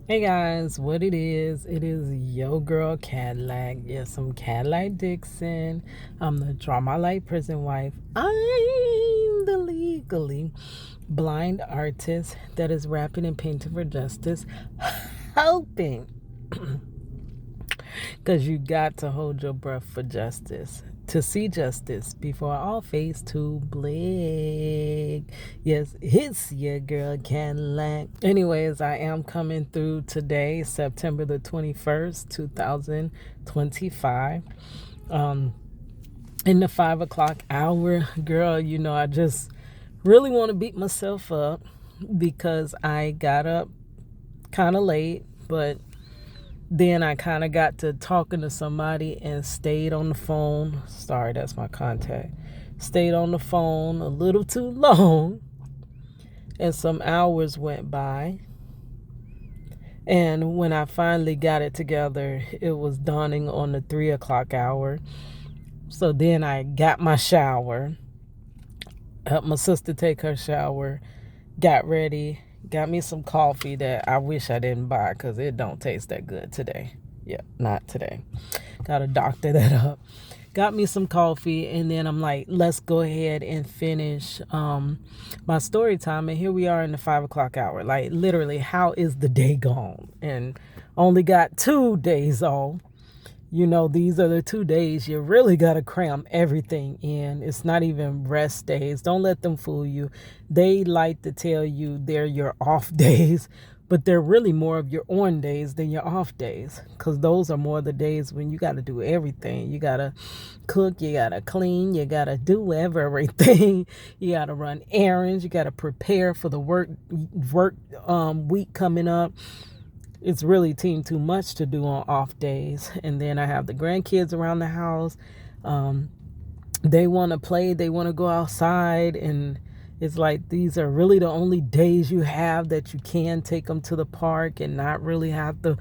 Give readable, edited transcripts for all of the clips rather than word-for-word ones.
Hey guys, what it is yo girl Cadillac. Yes, I'm Cadillac Dixon. I'm the Draw My Light prison wife. I'm the legally blind artist that is rapping and painting for justice, hoping because you got to hold your breath for justice. To see justice before all face too bleak. Yes, it's your girl Cadillac. Anyways, I am coming through today, September the 21st, 2025. In the 5 o'clock hour, girl, I just really want to beat myself up because I got up kind of late, but then I kind of got to talking to somebody and stayed on the phone. Sorry, that's my contact. Stayed on the phone a little too long, and some hours went by. And when I finally got it together, it was dawning on the 3 o'clock hour. So then I got my shower, helped my sister take her shower, got ready, got me some coffee that I wish I didn't buy because it don't taste that good today. Yeah, not today. Got to doctor that up. Got me some coffee, and then I'm like, let's go ahead and finish my story time. And here we are in the 5 o'clock hour. Like, literally, how is the day gone? And only got 2 days off. These are the 2 days you really got to cram everything in. It's not even rest days. Don't let them fool you. They like to tell you they're your off days, but they're really more of your on days than your off days, because those are more the days when you got to do everything. You got to cook, you got to clean, you got to do everything. You got to run errands, you got to prepare for the work week coming up. It's really too much to do on off days. And then I have the grandkids around the house. They want to play, they want to go outside, and it's like these are really the only days you have that you can take them to the park and not really have to,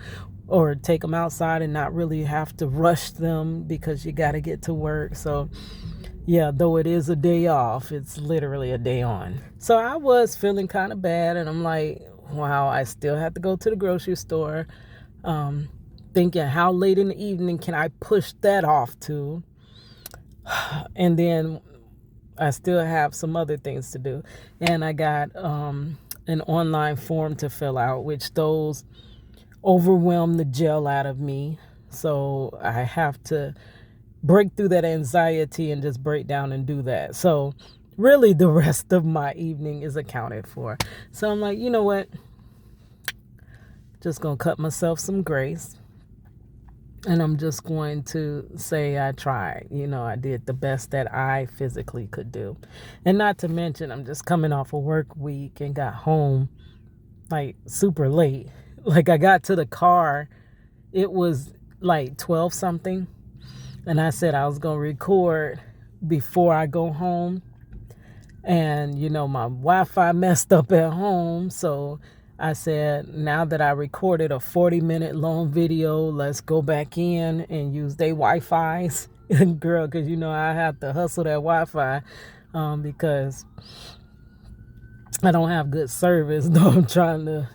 or take them outside and not really have to rush them because you got to get to work. So yeah, though it is a day off, it's literally a day on. So I was feeling kind of bad, and I'm like, wow, I still have to go to the grocery store. Thinking, how late in the evening can I push that off to? And then I still have some other things to do. And I got an online form to fill out, which those overwhelm the gel out of me. So I have to break through that anxiety and just break down and do that. So really the rest of my evening is accounted for. So I'm like, you know what? Just gonna cut myself some grace. And I'm just going to say I tried. I did the best that I physically could do. And not to mention, I'm just coming off a work week and got home like super late. Like I got to the car, it was like 12 something. And I said I was going to record before I go home. And, my Wi-Fi messed up at home. So I said, now that I recorded a 40-minute long video, let's go back in and use their Wi-Fi's. Girl, because, I have to hustle that Wi-Fi because I don't have good service, though I'm trying to,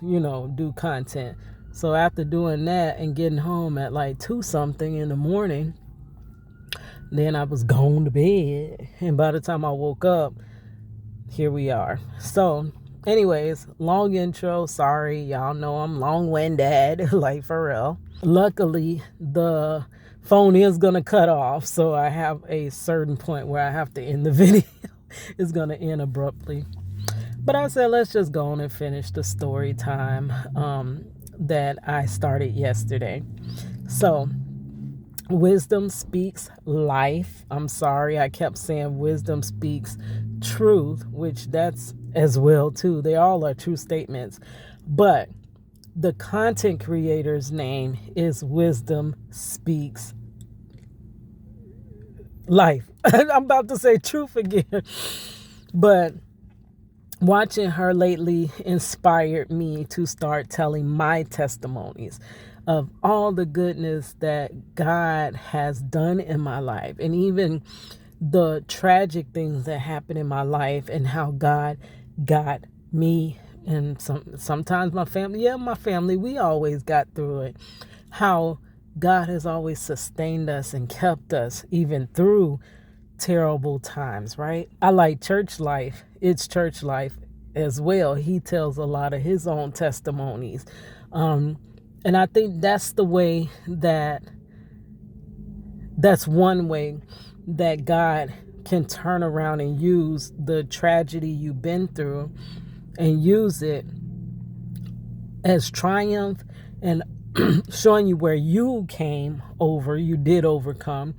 do content. So after doing that and getting home at like 2 something in the morning, then I was going to bed. And by the time I woke up, here we are. So anyways, long intro. Sorry, y'all know I'm long-winded, like for real. Luckily, the phone is going to cut off. So I have a certain point where I have to end the video. It's going to end abruptly. But I said, let's just go on and finish the story time that I started yesterday. So wisdom speaks life. I'm sorry, I kept saying wisdom speaks truth, which that's as well too. They all are true statements. But the content creator's name is Wisdom Speaks Life. I'm about to say truth again. But watching her lately inspired me to start telling my testimonies of all the goodness that God has done in my life, and even the tragic things that happened in my life and how God got me And sometimes my family, we always got through it. How God has always sustained us and kept us even through terrible times, right? I like church life. It's church life as well. He tells a lot of his own testimonies. And I think that's one way that God can turn around and use the tragedy you've been through and use it as triumph and showing you where you did overcome,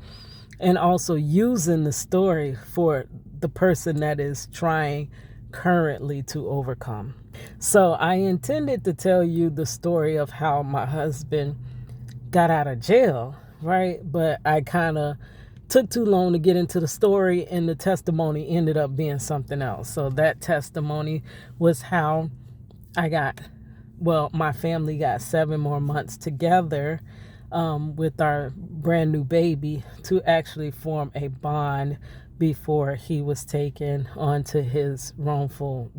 and also using the story for the person that is trying currently to overcome. So I intended to tell you the story of how my husband got out of jail, right? But I kind of took too long to get into the story, and the testimony ended up being something else. So that testimony was how my family got 7 more months together with our brand new baby to actually form a bond before he was taken onto his wrongful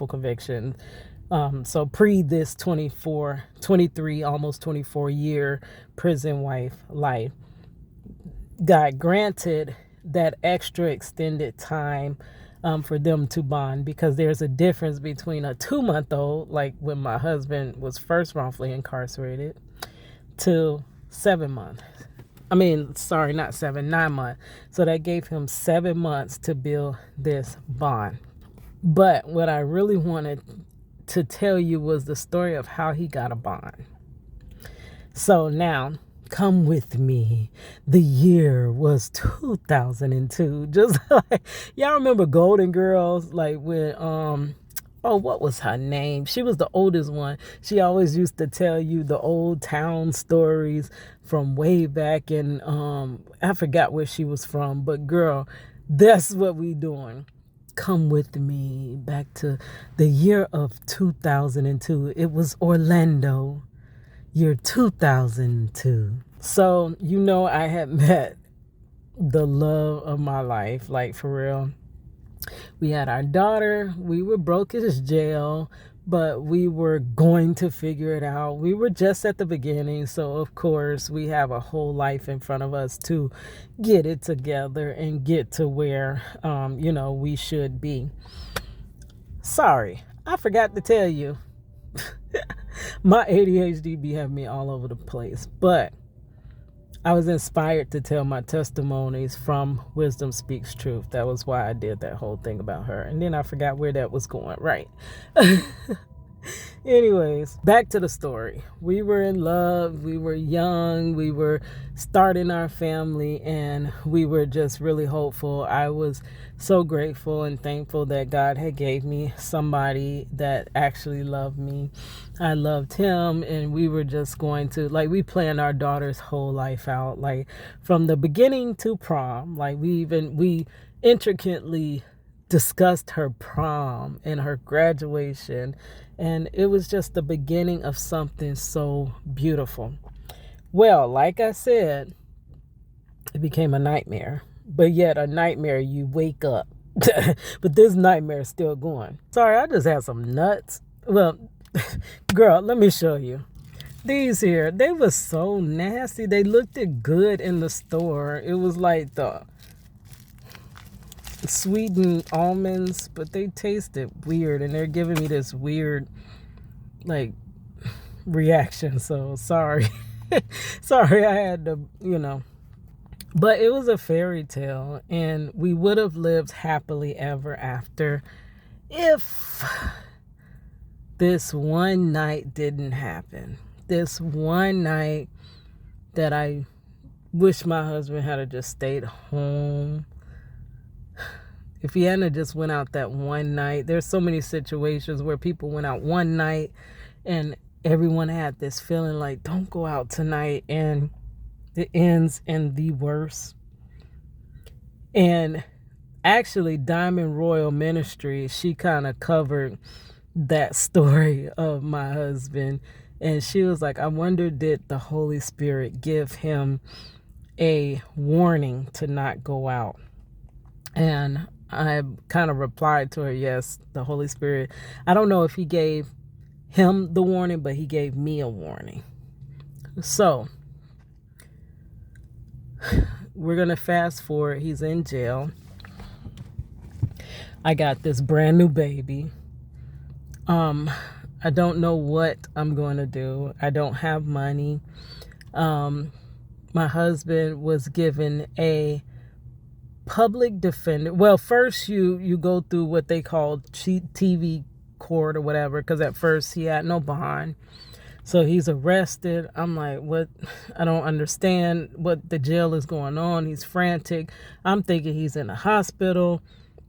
conviction. So pre this 23, almost 24 year prison life, God granted that extra extended time for them to bond, because there's a difference between a 2-month-old, like when my husband was first wrongfully incarcerated, to 7 months. I mean, sorry, not 7, 9 months. So that gave him 7 months to build this bond. But what I really wanted to tell you was the story of how he got a bond. So now, come with me. The year was 2002. Just like, y'all remember Golden Girls? Like when, what was her name? She was the oldest one. She always used to tell you the old town stories from way back in, I forgot where she was from, but girl, that's what we doing. Come with me back to the year of 2002. It was Orlando, year 2002. So, I had met the love of my life, like for real. We had our daughter. We were broke as jail, but we were going to figure it out. We were just at the beginning, so of course we have a whole life in front of us to get it together and get to where, we should be. Sorry, I forgot to tell you. My ADHD be having me all over the place, but I was inspired to tell my testimonies from Wisdom Speaks Truth. That was why I did that whole thing about her. And then I forgot where that was going. Right. Anyways, back to the story. We were in love. We were young. We were starting our family, and we were just really hopeful. I was so grateful and thankful that God had gave me somebody that actually loved me. I loved him, and we were just going to, we planned our daughter's whole life out, from the beginning to prom. We intricately discussed her prom and her graduation, and it was just the beginning of something so beautiful. Well, like I said, it became a nightmare, but yet a nightmare you wake up. But this nightmare is still going. Sorry, I just had some nuts. Well, girl, let me show you. These here, they were so nasty. They looked good in the store. It was like the sweetened almonds, but they tasted weird, and they're giving me this weird reaction. So sorry. Sorry, I had to, but it was a fairy tale, and we would have lived happily ever after if this one night didn't happen. This one night that I wish my husband had just stayed home. If he hadn't just went out that one night. There's so many situations where people went out one night and everyone had this feeling like, don't go out tonight, and it ends in the worst. And actually, Diamond Royal Ministry, she kind of covered that story of my husband, and she was like, I wonder, did the Holy Spirit give him a warning to not go out? And I kind of replied to her, yes, the Holy Spirit. I don't know if he gave him the warning, but he gave me a warning. So we're going to fast forward. He's in jail. I got this brand new baby. I don't know what I'm going to do. I don't have money. My husband was given a public defender. Well, first you go through what they call TV court or whatever, because at first he had no bond. So he's arrested. I'm like, what? I don't understand what the jail is going on. He's frantic. I'm thinking he's in a hospital.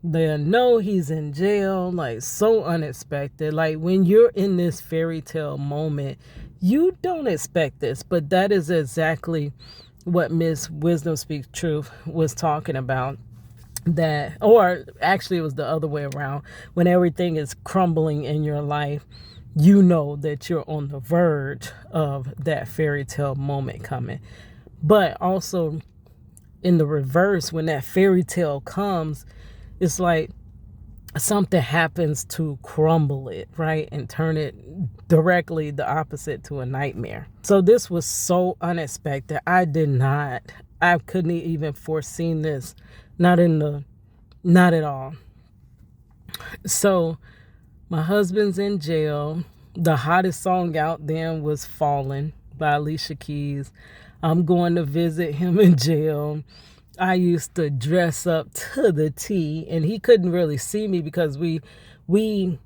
They know he's in jail. Like, so unexpected. Like, when you're in this fairy tale moment, you don't expect this. But that is exactly what Miss Wisdom Speaks Truth was talking about. That, or actually it was the other way around. When everything is crumbling in your life, you know that you're on the verge of that fairy tale moment coming. But also in the reverse, when that fairy tale comes, it's like something happens to crumble it, right? And turn it directly the opposite to a nightmare. So this was so unexpected. I couldn't even foreseen this. Not at all. So my husband's in jail. The hottest song out then was Fallen by Alicia Keys. I'm going to visit him in jail. I used to dress up to the T, and he couldn't really see me because we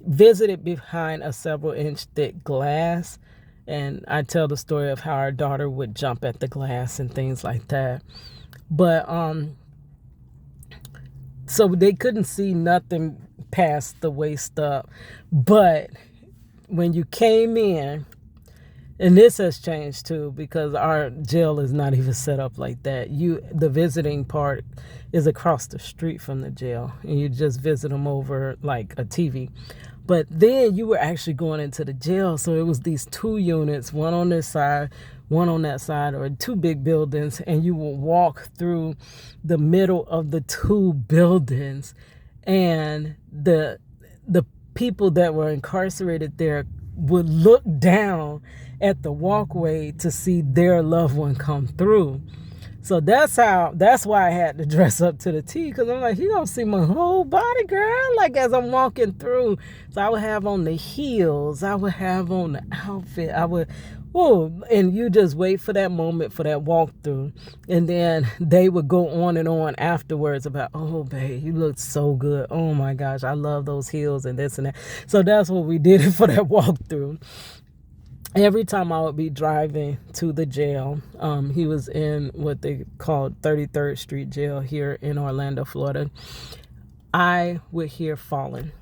visited behind a several inch thick glass. And I tell the story of how our daughter would jump at the glass and things like that. But so they couldn't see nothing past the waist up. But when you came in, and this has changed too, because our jail is not even set up like that. The visiting part is across the street from the jail, and you just visit them over like a TV. But then you were actually going into the jail, so it was these two units, one on this side, one on that side, or two big buildings, and you would walk through the middle of the two buildings, and the people that were incarcerated there would look down at the walkway to see their loved one come through. So that's why I had to dress up to the T, because I'm like, you don't see my whole body, girl, like as I'm walking through. So I would have on the heels, I would have on the outfit, and you just wait for that moment, for that walkthrough. And then they would go on and on afterwards about, oh, babe, you look so good. Oh, my gosh, I love those heels and this and that. So that's what we did for that walkthrough. Every time I would be driving to the jail, he was in what they called 33rd Street Jail here in Orlando, Florida. I would hear Fallen.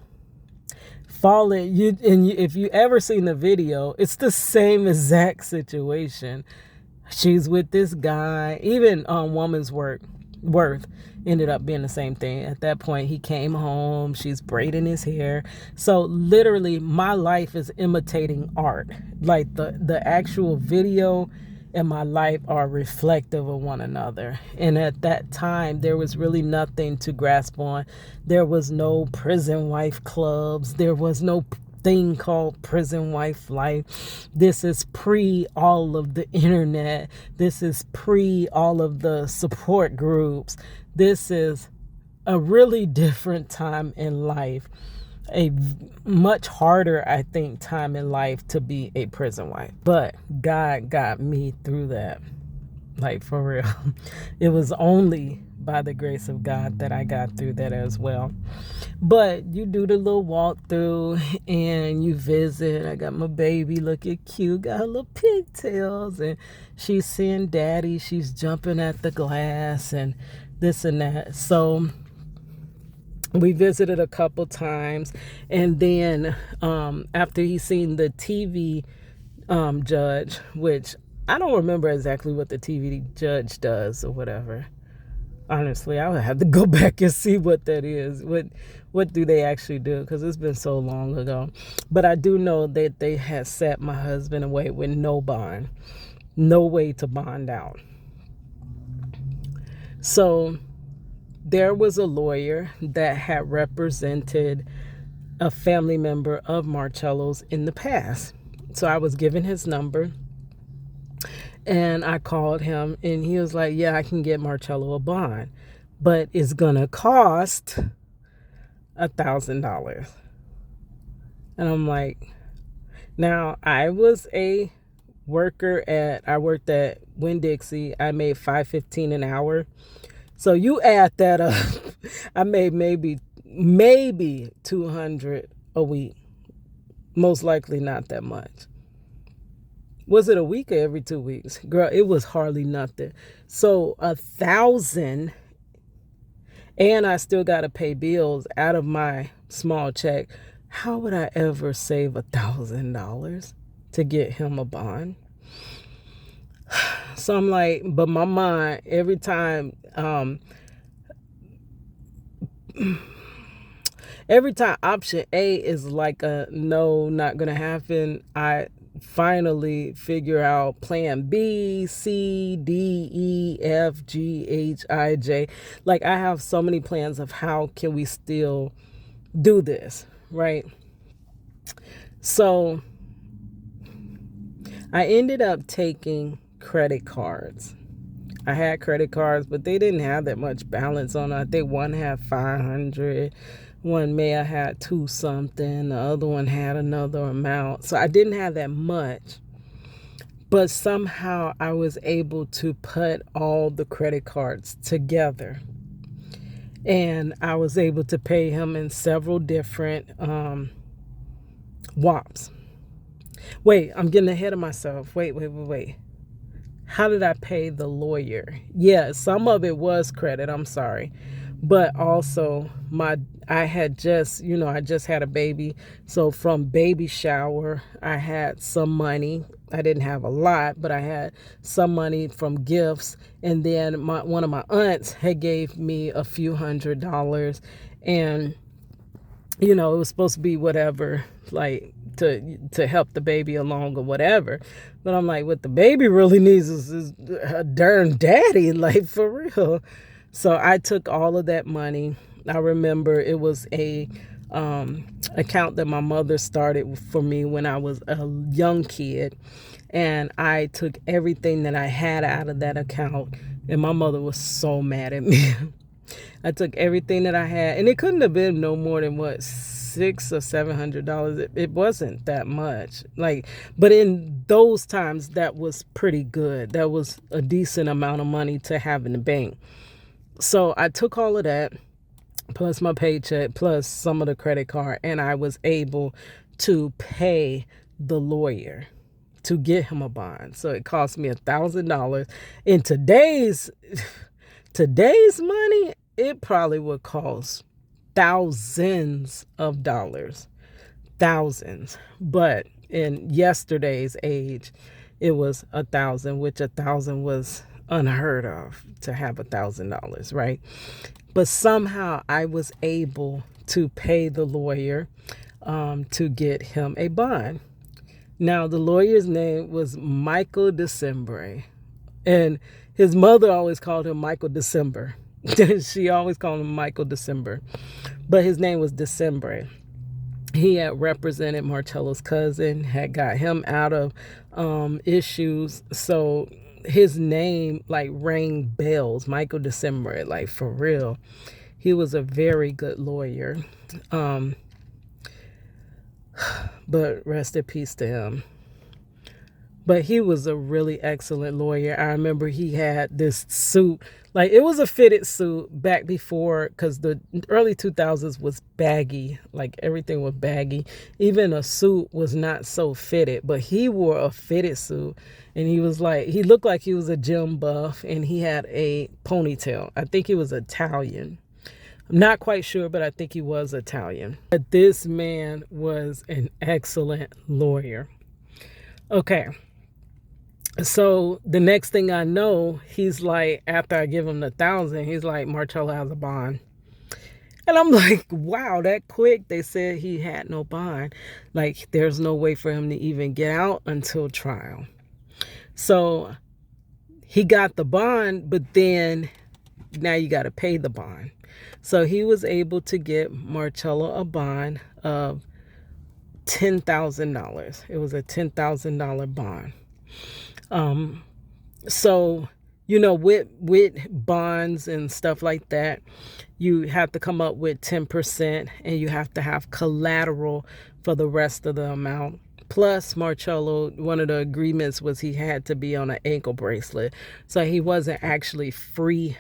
If you ever seen the video, it's the same exact situation. She's with this guy. Even Woman's Worth ended up being the same thing. At that point, he came home. She's braiding his hair. So literally, my life is imitating art. Like the actual video and my life are reflective of one another. And at that time, there was really nothing to grasp on. There was no prison wife clubs. There was no thing called prison wife life. This is pre all of the internet. This is pre all of the support groups. This is a really different time in life. A much harder, I think, time in life to be a prison wife. But God got me through that. Like, for real. It was only by the grace of God that I got through that as well. But you do the little walkthrough and you visit. I got my baby looking cute, got her little pigtails, and she's seeing daddy. She's jumping at the glass and this and that. So we visited a couple times, and then after he seen the TV judge, which I don't remember exactly what the TV judge does or whatever. Honestly, I would have to go back and see what that is. What do they actually do? Because it's been so long ago. But I do know that they had set my husband away with no bond, no way to bond out. So there was a lawyer that had represented a family member of Marcello's in the past. So I was given his number and I called him and he was like, yeah, I can get Marcello a bond, but it's going to cost $1,000. And I'm like, now I was a I worked at Winn-Dixie. I made $5.15 an hour. So you add that up, I made maybe 200 a week. Most likely not that much. Was it a week or every 2 weeks? Girl, it was hardly nothing. So 1,000, and I still got to pay bills out of my small check. How would I ever save $1,000 to get him a bond? So I'm like, but my mind, every time option A is like a no, not gonna happen, I finally figure out plan B, C, D, E, F, G, H, I, J. Like I have so many plans of how can we still do this, right? So I ended up taking credit cards. I had credit cards, but they didn't have that much balance on it. I think one had 500, one may have had 2 something, the other one had another amount. So I didn't have that much, but somehow I was able to put all the credit cards together. And I was able to pay him in several different WAPs. Wait, I'm getting ahead of myself. Wait. How did I pay the lawyer? Yeah, some of it was credit, I'm sorry. But also I just had a baby. So from baby shower, I had some money. I didn't have a lot, but I had some money from gifts. And then one of my aunts had gave me a few $100s. And, it was supposed to be whatever, like to help the baby along or whatever. But I'm like, what the baby really needs is a darn daddy, like for real. So I took all of that money. I remember it was a account that my mother started for me when I was a young kid. And I took everything that I had out of that account. And my mother was so mad at me. I took everything that I had, and it couldn't have been no more than what, $600 or $700. It wasn't that much. But in those times, that was pretty good. That was a decent amount of money to have in the bank. So I took all of that, plus my paycheck, plus some of the credit card, and I was able to pay the lawyer to get him a bond. So it cost me $1,000. In today's money, it probably would cost thousands of dollars. Thousands. But in yesterday's age, it was 1,000, which 1,000 was unheard of to have $1,000, right? But somehow I was able to pay the lawyer to get him a bond. Now, the lawyer's name was Michael December, and his mother always called him Michael December. She always called him Michael December, but his name was December. He had represented Marcello's cousin, had got him out of issues. So his name rang bells, Michael December, for real. He was a very good lawyer. But rest in peace to him. But he was a really excellent lawyer. I remember he had this suit, it was a fitted suit back before, because the early 2000s was baggy, everything was baggy. Even a suit was not so fitted, but he wore a fitted suit, and he looked like he was a gym buff, and he had a ponytail. I think he was Italian. I'm not quite sure, but I think he was Italian. But this man was an excellent lawyer. Okay. So the next thing I know, he's like, after I give him the 1,000, he's like, Marcello has a bond. And I'm like, wow, that quick. They said he had no bond. There's no way for him to even get out until trial. So he got the bond, but then now you got to pay the bond. So he was able to get Marcello a bond of $10,000. It was a $10,000 bond. So, with bonds and stuff like that, you have to come up with 10% and you have to have collateral for the rest of the amount. Plus, Marcello, one of the agreements was he had to be on an ankle bracelet. So he wasn't actually free,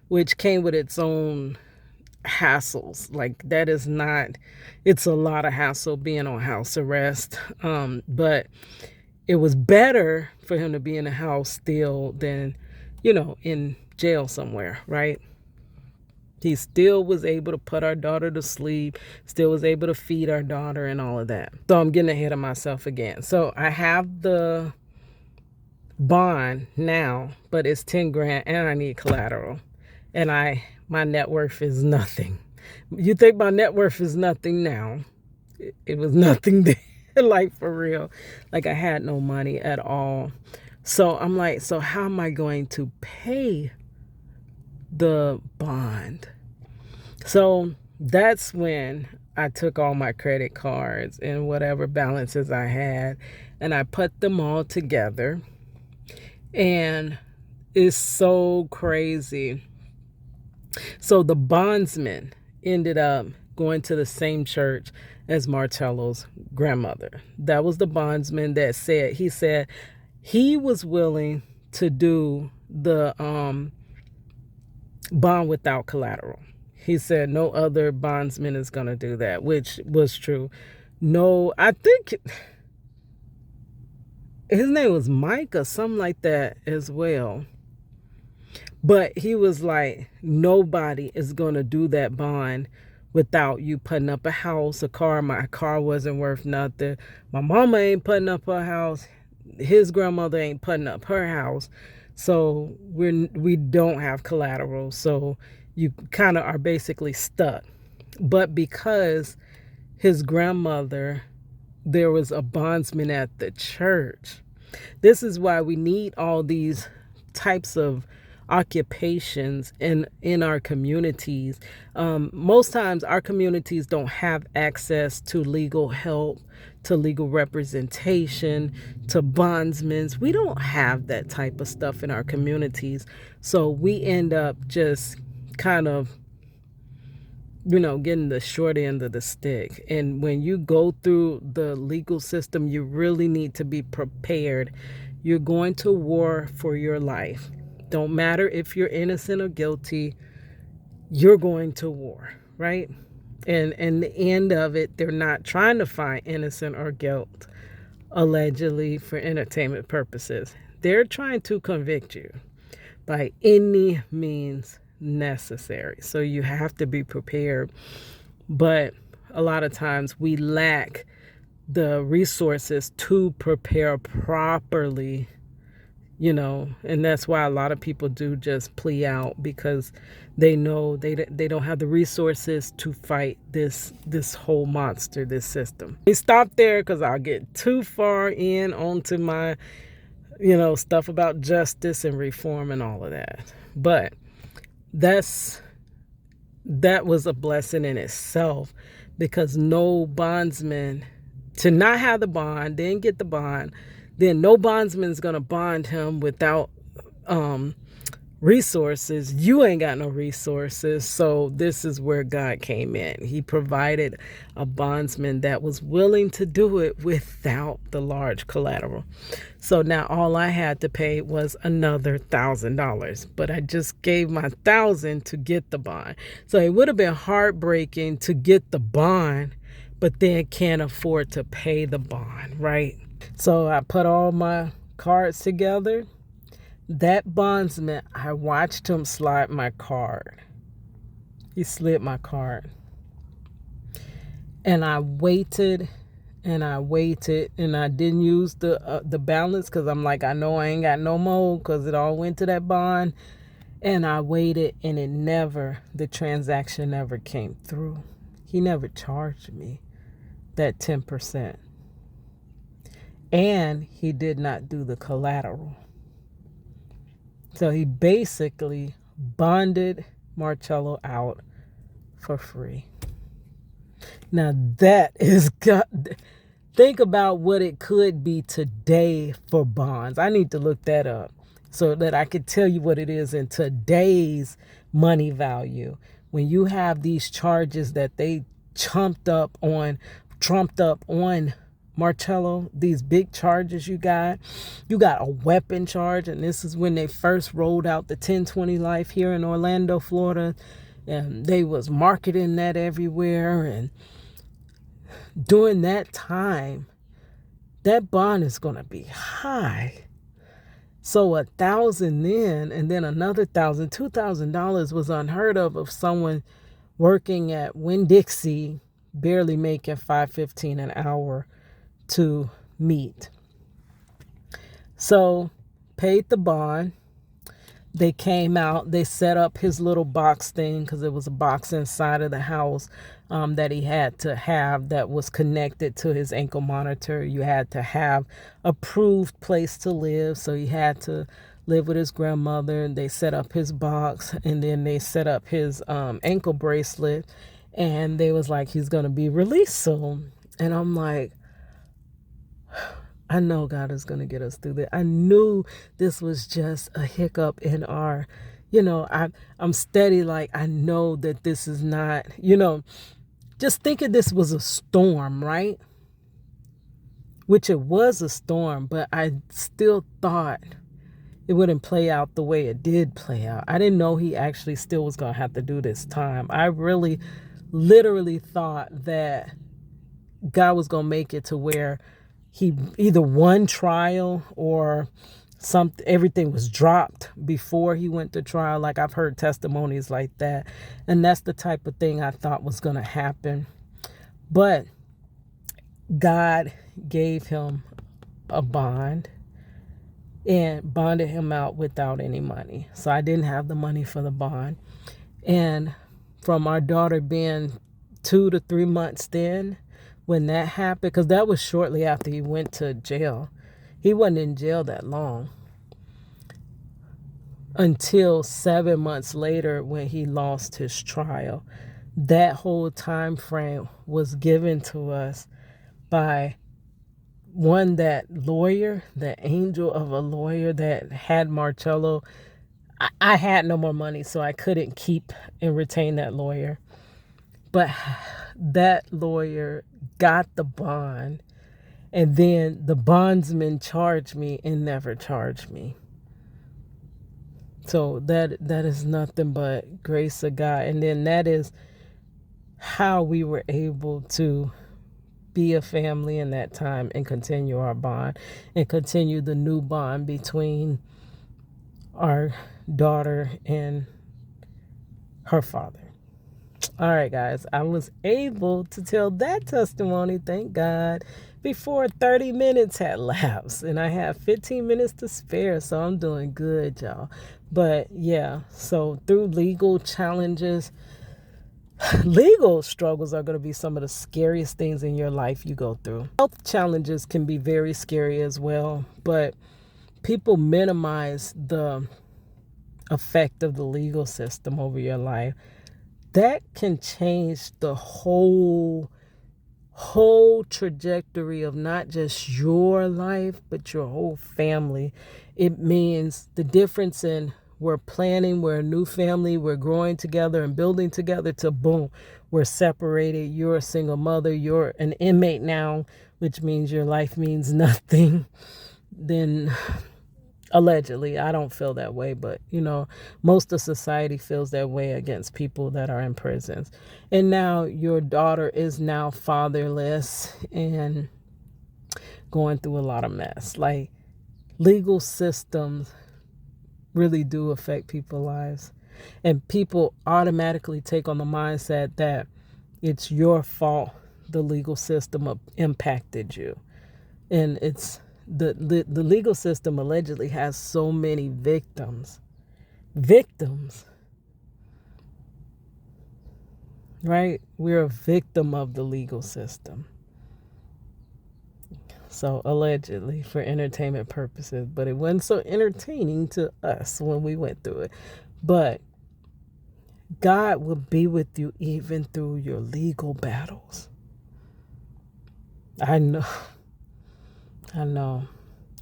which came with its own hassles. Like, that is not, it's a lot of hassle being on house arrest. But it was better for him to be in the house still than, in jail somewhere, right? He still was able to put our daughter to sleep, still was able to feed our daughter and all of that. So I'm getting ahead of myself again. So I have the bond now, but it's 10 grand and I need collateral. And my net worth is nothing. You think my net worth is nothing now? It was nothing then. Like, for real. Like, I had no money at all. So I'm like, so how am I going to pay the bond? So that's when I took all my credit cards and whatever balances I had, and I put them all together. And it's so crazy. So the bondsman ended up going to the same church as Marcello's grandmother. That was the bondsman that said he was willing to do the bond without collateral. He said no other bondsman is going to do that, which was true. No, I think his name was Mike or something like that as well. But he was like, nobody is going to do that bond without you putting up a house, a car. My car wasn't worth nothing. My mama ain't putting up her house. His grandmother ain't putting up her house. So we don't have collateral. So you kind of are basically stuck. But because his grandmother, there was a bondsman at the church. This is why we need all these types of occupations in our communities. Most times our communities don't have access to legal help, to legal representation, to bondsmen. We don't have that type of stuff in our communities. So we end up just kind of, getting the short end of the stick. And when you go through the legal system, you really need to be prepared. You're going to war for your life. Don't matter if you're innocent or guilty, you're going to war, right? And the end of it, they're not trying to find innocent or guilt, allegedly, for entertainment purposes. They're trying to convict you by any means necessary. So you have to be prepared. But a lot of times we lack the resources to prepare properly, and that's why a lot of people do just plea out, because they know they don't have the resources to fight this whole monster, this system. We stop there because I'll get too far in onto my stuff about justice and reform and all of that. But that was a blessing in itself, because no bondsman, to not have the bond, then get the bond, then no bondsman's going to bond him without resources. You ain't got no resources. So this is where God came in. He provided a bondsman that was willing to do it without the large collateral. So now all I had to pay was another $1,000, but I just gave my $1,000 to get the bond. So it would have been heartbreaking to get the bond, but then can't afford to pay the bond, right? So I put all my cards together. That bondsman, I watched him slide my card. He slid my card. And I waited and I waited, and I didn't use the balance, because I'm like, I know I ain't got no more, because it all went to that bond. And I waited, and the transaction never came through. He never charged me that 10%. And he did not do the collateral. So he basically bonded Marcello out for free. Now that is God. Think about what it could be today for bonds. I need to look that up so that I could tell you what it is in today's money value. When you have these charges that they trumped up on Marcello, these big charges you got a weapon charge, and this is when they first rolled out the 10/20 life here in Orlando, Florida, and they was marketing that everywhere. And during that time, that bond is going to be high. So $1,000 then, and then another $1,000, $2,000 was unheard of someone working at Winn-Dixie barely making $5.15 an hour to meet. So paid the bond. They came out, they set up his little box thing, because it was a box inside of the house that he had to have that was connected to his ankle monitor. You had to have approved place to live, so he had to live with his grandmother. They set up his box, and then they set up his ankle bracelet, and they was like, he's going to be released soon. And I'm like, I know God is going to get us through that. I knew this was just a hiccup in our, I'm steady. Like, I know that this is not, just thinking this was a storm, right? Which it was a storm, but I still thought it wouldn't play out the way it did play out. I didn't know he actually still was going to have to do this time. I really literally thought that God was going to make it to where he either won trial or everything was dropped before he went to trial. Like, I've heard testimonies like that. And that's the type of thing I thought was going to happen. But God gave him a bond and bonded him out without any money. So I didn't have the money for the bond. And from our daughter being 2 to 3 months then, when that happened, because that was shortly after he went to jail. He wasn't in jail that long until 7 months later when he lost his trial. That whole time frame was given to us by that lawyer, the angel of a lawyer that had Marcello. I had no more money, so I couldn't keep and retain that lawyer. But that lawyer got the bond, and then the bondsman charged me and never charged me. So that is nothing but grace of God. And then that is how we were able to be a family in that time and continue our bond and continue the new bond between our daughter and her father. All right, guys, I was able to tell that testimony, thank God, before 30 minutes had lapsed, and I have 15 minutes to spare, so I'm doing good, y'all. But yeah, so through legal challenges, legal struggles are going to be some of the scariest things in your life you go through. Health challenges can be very scary as well, but people minimize the effect of the legal system over your life. That can change the whole trajectory of not just your life, but your whole family. It means the difference in we're planning, we're a new family, we're growing together and building together, to boom, we're separated. You're a single mother, you're an inmate now, which means your life means nothing. Then allegedly, I don't feel that way, but most of society feels that way against people that are in prisons. And now your daughter is now fatherless and going through a lot of mess. Like, legal systems really do affect people's lives, and people automatically take on the mindset that it's your fault the legal system impacted you. And it's the legal system allegedly has so many victims, right? We're a victim of the legal system. So allegedly, for entertainment purposes, but it wasn't so entertaining to us when we went through it. But God will be with you even through your legal battles. I know. I know.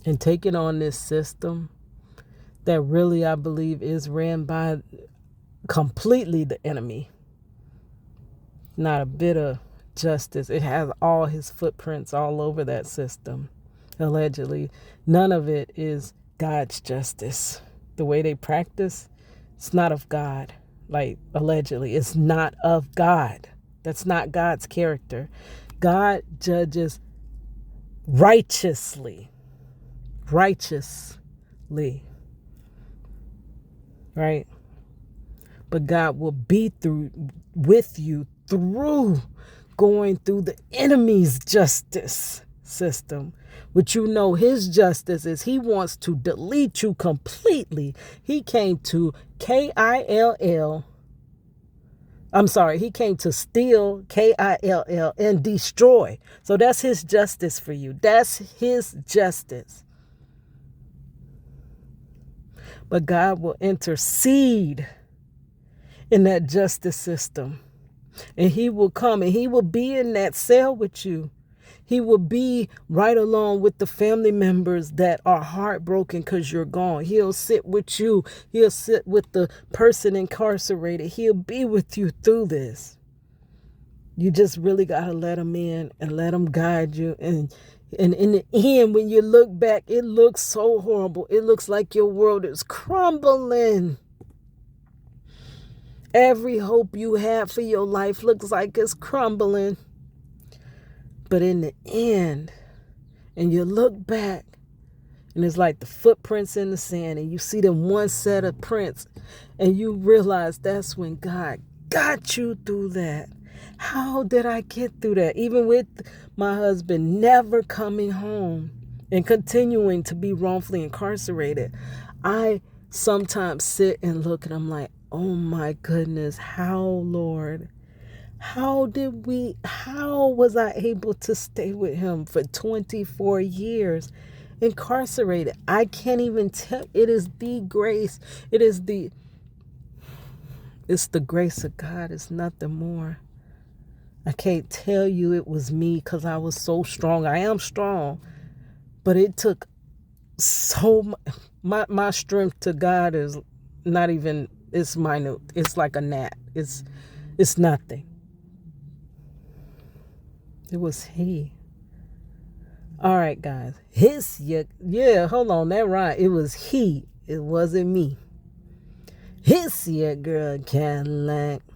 And taking on this system that really, I believe, is ran by completely the enemy. Not a bit of justice. It has all his footprints all over that system, allegedly. None of it is God's justice. The way they practice, it's not of God. Like, allegedly, it's not of God. That's not God's character. God judges righteously. Righteously. Right? But God will be with you through going through the enemy's justice system, which his justice is he wants to delete you completely. He came to he came to steal, KILL, and destroy. So that's his justice for you. That's his justice. But God will intercede in that justice system. And he will come and he will be in that cell with you. He will be right along with the family members that are heartbroken because you're gone. He'll sit with you. He'll sit with the person incarcerated. He'll be with you through this. You just really got to let him in and let him guide you. And in the end, when you look back, it looks so horrible. It looks like your world is crumbling. Every hope you had for your life looks like it's crumbling. But in the end, and you look back, and it's like the footprints in the sand, and you see them one set of prints, and you realize that's when God got you through that. How did I get through that? Even with my husband never coming home and continuing to be wrongfully incarcerated, I sometimes sit and look and I'm like, oh my goodness, how, Lord? How was I able to stay with him for 24 years incarcerated? I can't even tell. It is the grace. It's the grace of God. It's nothing more. I can't tell you it was me because I was so strong. I am strong, but it took so much. My strength to God is not even, it's minute. It's like a gnat. It's nothing. It was he. All right, guys. Hold on. That right. It was he. It wasn't me. His your girl Cadillac.